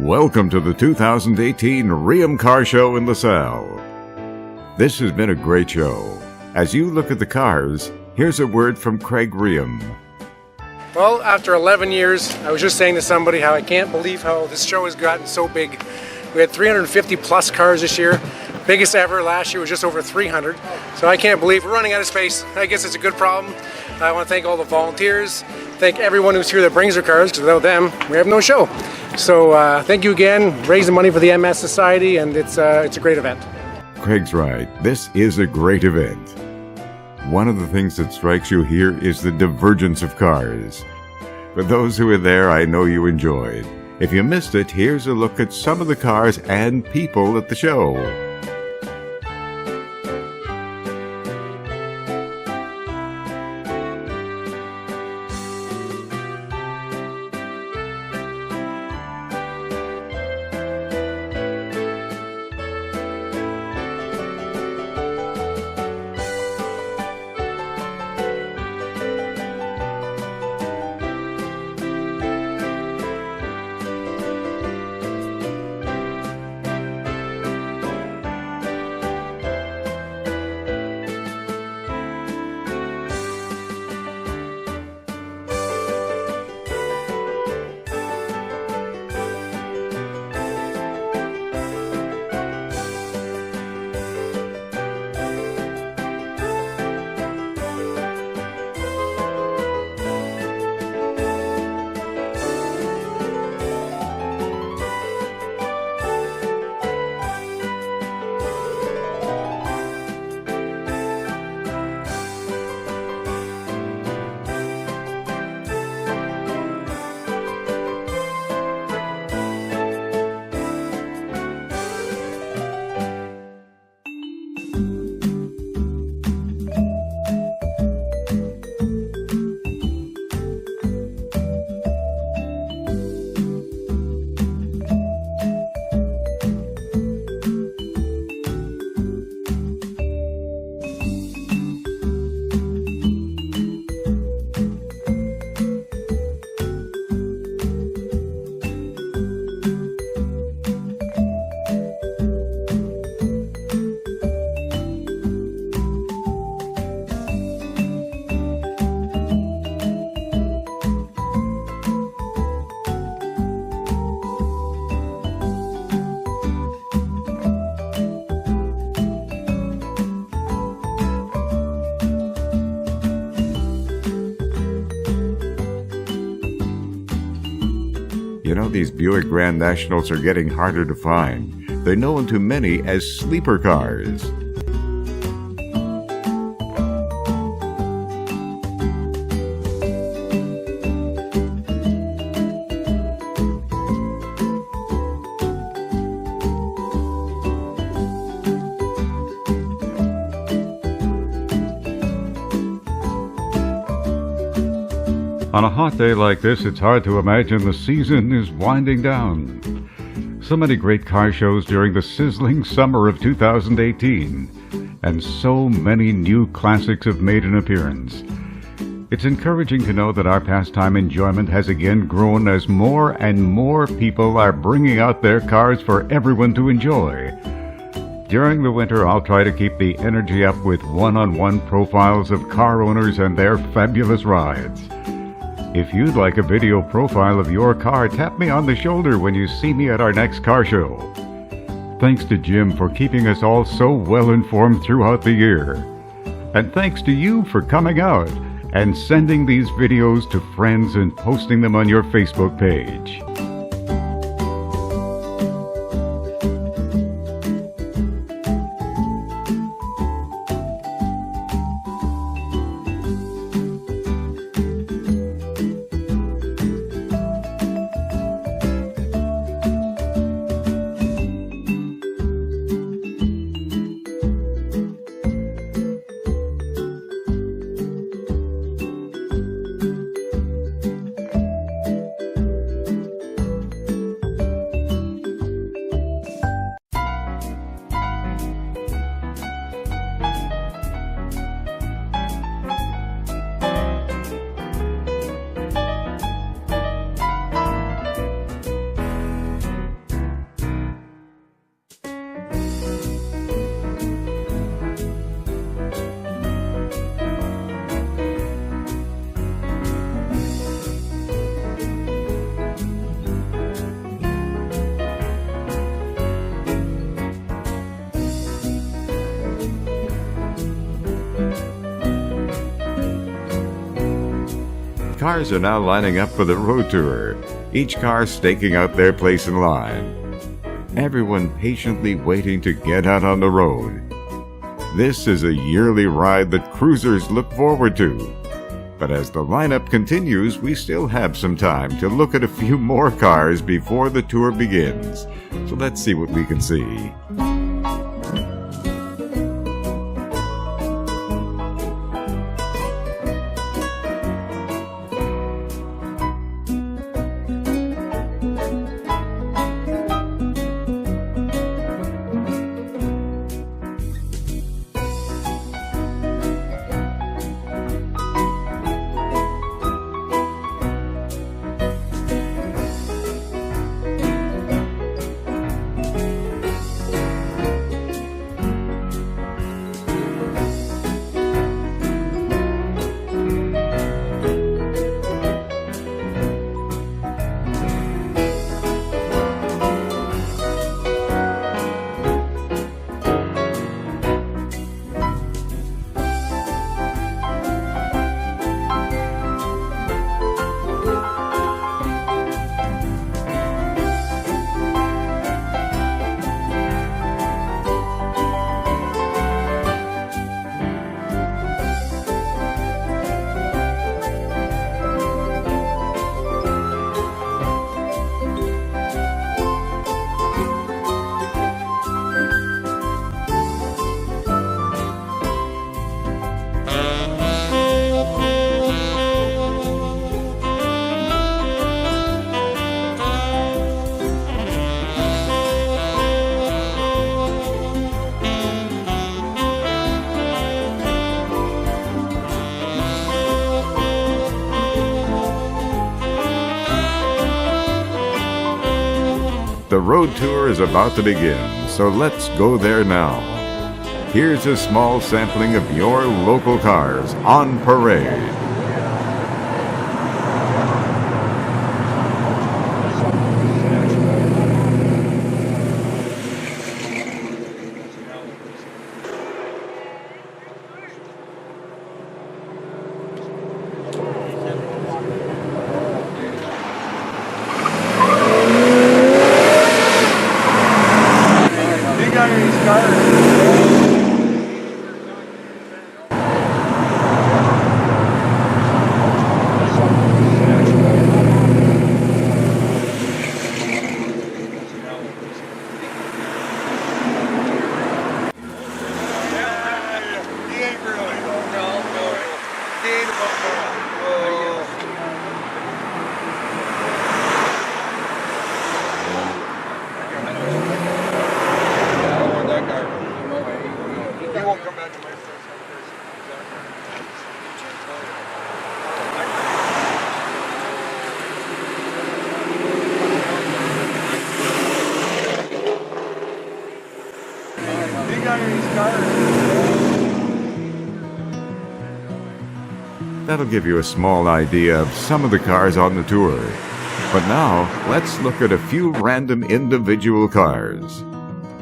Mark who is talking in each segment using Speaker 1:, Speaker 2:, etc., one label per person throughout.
Speaker 1: Welcome to the 2018 Reaume Car Show in LaSalle. This has been a great show. As you look at the cars, here's a word from Craig Reaume.
Speaker 2: Well, after 11 years, I was just saying to somebody how I can't believe how this show has gotten so big. We had 350 plus cars this year. Biggest ever. Last year was just over 300. So I can't believe we're running out of space. I guess it's a good problem. I want to thank all the volunteers, thank everyone who's here that brings their cars, because without them, we have no show. So thank you again, raising money for the MS Society, and it's a great event.
Speaker 1: Craig's right. This is a great event. One of the things that strikes you here is the divergence of cars. For those who were there, I know you enjoyed. If you missed it, here's a look at some of the cars and people at the show. You know, these Buick Grand Nationals are getting harder to find. They're known to many as sleeper cars.
Speaker 3: On a hot day like this, it's hard to imagine the season is winding down. So many great car shows during the sizzling summer of 2018, and so many new classics have made an appearance. It's encouraging to know that our pastime enjoyment has again grown as more and more people are bringing out their cars for everyone to enjoy. During the winter, I'll try to keep the energy up with one-on-one profiles of car owners and their fabulous rides. If you'd like a video profile of your car, tap me on the shoulder when you see me at our next car show. Thanks to Jim for keeping us all so well informed throughout the year. And thanks to you for coming out and sending these videos to friends and posting them on your Facebook page.
Speaker 1: cars are now lining up for the road tour, each car staking out their place in line. Everyone patiently waiting to get out on the road. This is a yearly ride that cruisers look forward to. But as the lineup continues, we still have some time to look at a few more cars before the tour begins. So let's see what we can see. The road tour is about to begin, so let's go there now. Here's a small sampling of your local cars on parade. That'll give you a small idea of some of the cars on the tour. But now, let's look at a few random individual cars.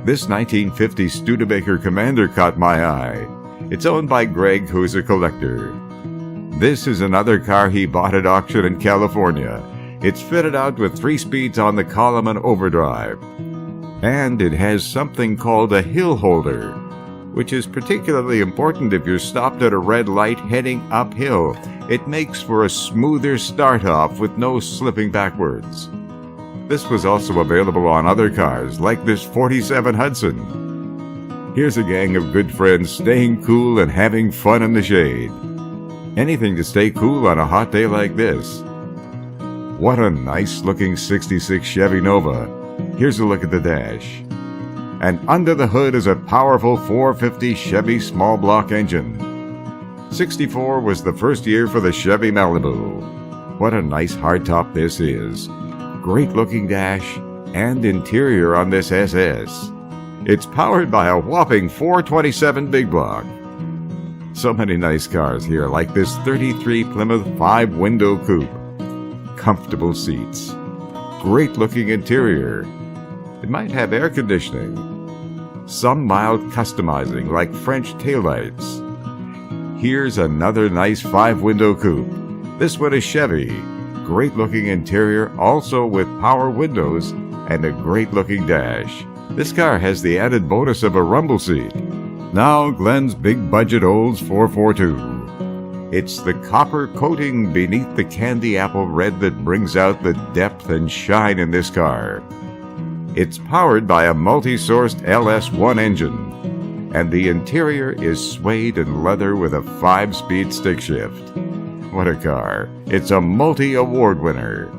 Speaker 1: This 1950 Studebaker Commander caught my eye. It's owned by Greg, who's a collector. This is another car he bought at auction in California. It's fitted out with 3 speeds on the column and overdrive. And it has something called a hill holder, which is particularly important if you're stopped at a red light heading uphill. It makes for a smoother start-off with no slipping backwards. This was also available on other cars, like this 47 Hudson. Here's a gang of good friends staying cool and having fun in the shade. Anything to stay cool on a hot day like this. What a nice-looking 66 Chevy Nova. Here's a look at the dash. And under the hood is a powerful 450 Chevy small block engine. 64 was the first year for the Chevy Malibu. What a nice hardtop this is. Great looking dash and interior on this SS. It's powered by a whopping 427 big block. So many nice cars here, like this 33 Plymouth 5-window coupe. Comfortable seats. Great looking interior. It might have air conditioning. Some mild customizing, like French taillights. Here's another nice 5-window coupe. This one is Chevy. Great looking interior, also with power windows and a great looking dash. This car has the added bonus of a rumble seat. Now Glenn's big budget Olds 442. It's the copper coating beneath the candy apple red that brings out the depth and shine in this car. It's powered by a multi-sourced LS1 engine, and the interior is suede and leather with a 5-speed stick shift. What a car. It's a multi-award winner.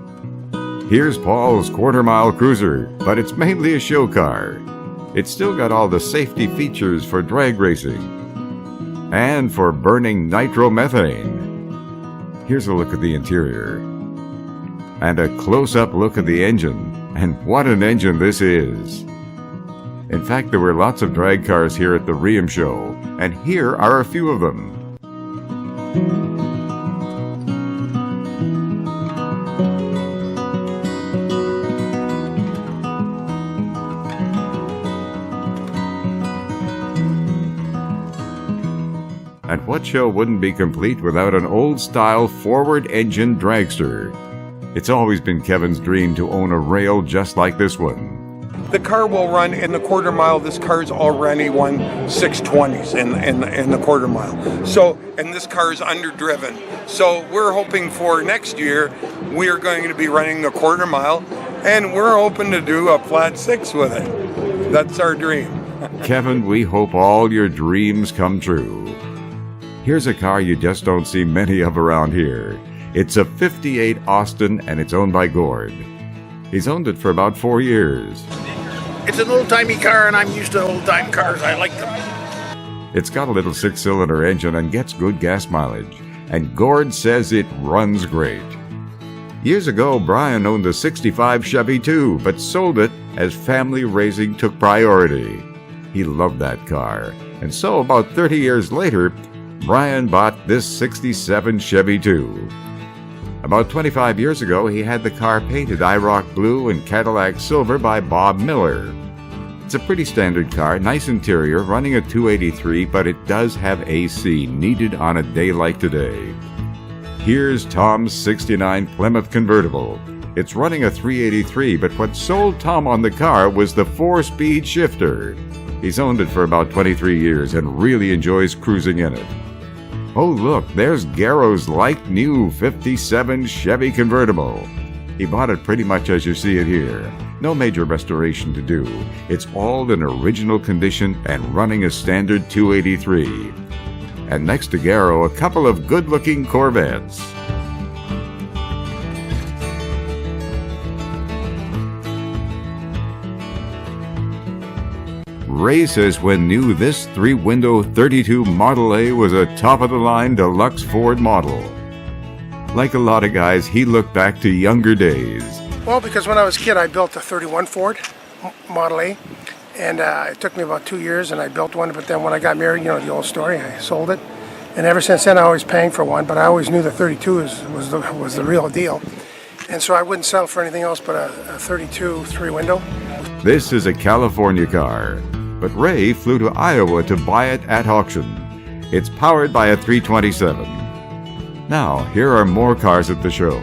Speaker 1: Here's Paul's quarter-mile cruiser, but it's mainly a show car. It's still got all the safety features for drag racing and for burning nitromethane. Here's a look at the interior and a close-up look at the engine. And what an engine this is! In fact, there were lots of drag cars here at the Reaume show, and here are a few of them. And what show wouldn't be complete without an old-style forward-engine dragster? It's always been Kevin's dream to own a rail just like this one.
Speaker 4: The car will run in the quarter mile. This car's already won 620s in the quarter mile. So, and this car is underdriven. So we're hoping for next year, we are going to be running the quarter mile, and we're hoping to do a flat 6 with it. That's our dream.
Speaker 1: Kevin, we hope all your dreams come true. Here's a car you just don't see many of around here. It's a 58 Austin, and it's owned by Gord. He's owned it for about 4 years.
Speaker 5: It's an old-timey car, and I'm used to old-time cars. I like them.
Speaker 1: It's got a little 6-cylinder engine and gets good gas mileage, and Gord says it runs great. Years ago, Brian owned a 65 Chevy too, but sold it as family raising took priority. He loved that car, and so about 30 years later, Brian bought this 67 Chevy too. About 25 years ago, he had the car painted IROC blue and Cadillac silver by Bob Miller. It's a pretty standard car, nice interior, running a 283, but it does have AC, needed on a day like today. Here's Tom's 69 Plymouth convertible. It's running a 383, but what sold Tom on the car was the 4-speed shifter. He's owned it for about 23 years and really enjoys cruising in it. Oh look, there's Garrow's like-new 57 Chevy convertible. He bought it pretty much as you see it here. No major restoration to do. It's all in original condition and running a standard 283. And next to Garrow, a couple of good-looking Corvettes. Ray says when new, this 3-window 32 Model A was a top-of-the-line deluxe Ford model. Like a lot of guys, he looked back to younger days.
Speaker 2: Well, because when I was a kid, I built a 31 Ford Model A, and it took me about 2 years, and I built one, but then when I got married, you know the old story, I sold it. And ever since then, I was paying for one, but I always knew the 32 was the real deal. And so I wouldn't settle for anything else but a 32 3-window.
Speaker 1: This is a California car, but Ray flew to Iowa to buy it at auction. It's powered by a 327. Now, here are more cars at the show.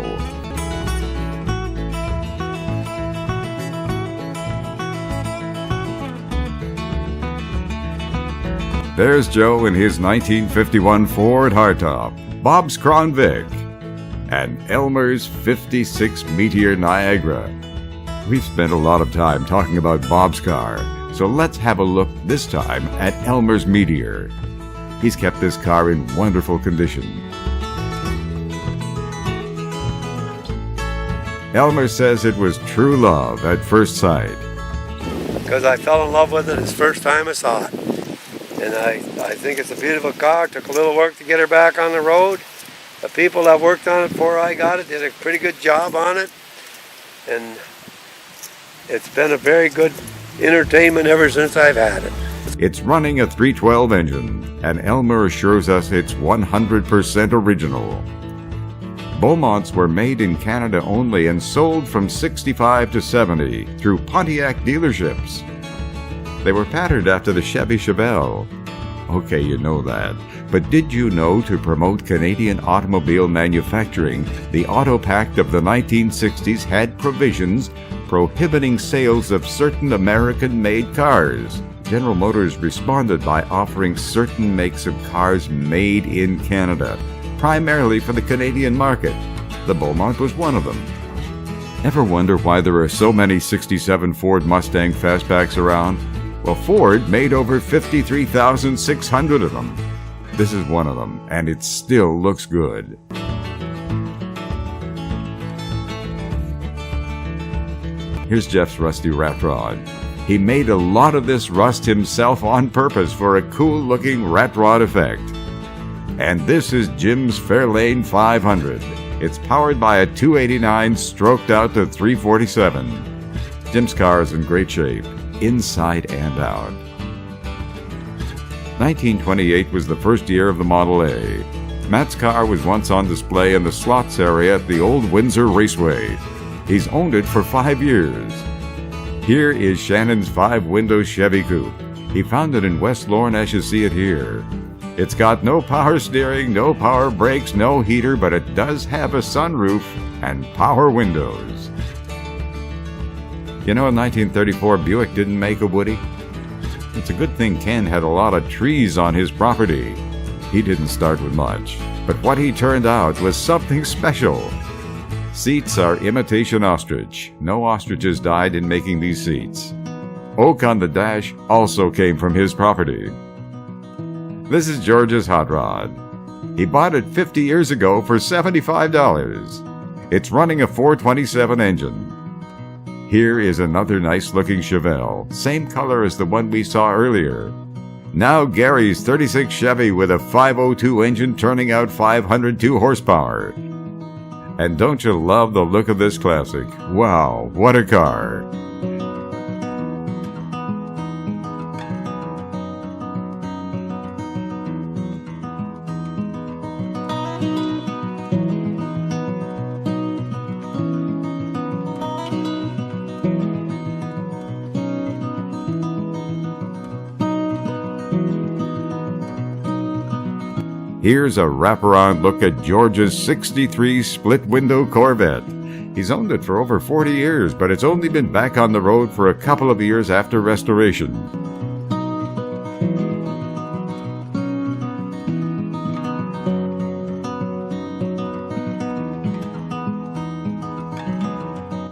Speaker 1: There's Joe in his 1951 Ford hardtop, Bob's Crown Vic, and Elmer's 56 Meteor Niagara. We've spent a lot of time talking about Bob's car, so let's have a look this time at Elmer's Meteor. He's kept this car in wonderful condition. Elmer says it was true love at first sight.
Speaker 6: Because I fell in love with it the first time I saw it. And I think it's a beautiful car. It took a little work to get her back on the road. The people that worked on it before I got it did a pretty good job on it. And it's been a very good entertainment ever since I've had it.
Speaker 1: It's running a 312 engine, and Elmer assures us it's 100% original. Beaumonts were made in Canada only and sold from 65 to 70 through Pontiac dealerships. They were patterned after the Chevy Chevelle. Okay, you know that. But did you know to promote Canadian automobile manufacturing, the Auto Pact of the 1960s had provisions prohibiting sales of certain American-made cars? General Motors responded by offering certain makes of cars made in Canada, primarily for the Canadian market. The Beaumont was one of them. Ever wonder why there are so many 67 Ford Mustang Fastbacks around? Well, Ford made over 53,600 of them. This is one of them, and it still looks good. Here's Jeff's rusty rat rod. He made a lot of this rust himself on purpose for a cool-looking rat rod effect. And this is Jim's Fairlane 500. It's powered by a 289 stroked out to 347. Jim's car is in great shape, inside and out. 1928 was the first year of the Model A. Matt's car was once on display in the slots area at the old Windsor Raceway. He's owned it for 5 years. Here is Shannon's 5-window Chevy Coupe. He found it in West Lorne as you see it here. It's got no power steering, no power brakes, no heater, but it does have a sunroof and power windows. You know, in 1934, Buick didn't make a Woody. It's a good thing Ken had a lot of trees on his property. He didn't start with much, but what he turned out was something special. Seats are imitation ostrich. No ostriches died in making these seats. Oak on the dash also came from his property. This is George's hot rod. He bought it 50 years ago for $75. It's running a 427 engine. Here is another nice-looking Chevelle, same color as the one we saw earlier. Now Gary's 36 Chevy with a 502 engine turning out 502 horsepower. And don't you love the look of this classic? Wow, what a car! Here's a wraparound look at George's 63 split-window Corvette. He's owned it for over 40 years, but it's only been back on the road for a couple of years after restoration.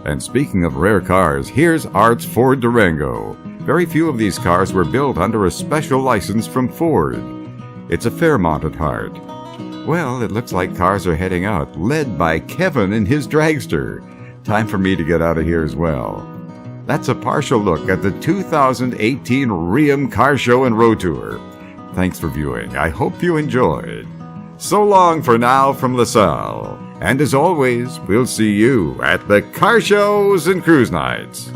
Speaker 1: And speaking of rare cars, here's Art's Ford Durango. Very few of these cars were built under a special license from Ford. It's a Fairmont at heart. Well, it looks like cars are heading out, led by Kevin in his dragster. Time for me to get out of here as well. That's a partial look at the 2018 Reaume Car Show and Road Tour. Thanks for viewing. I hope you enjoyed. So long for now from LaSalle. And as always, we'll see you at the car shows and cruise nights.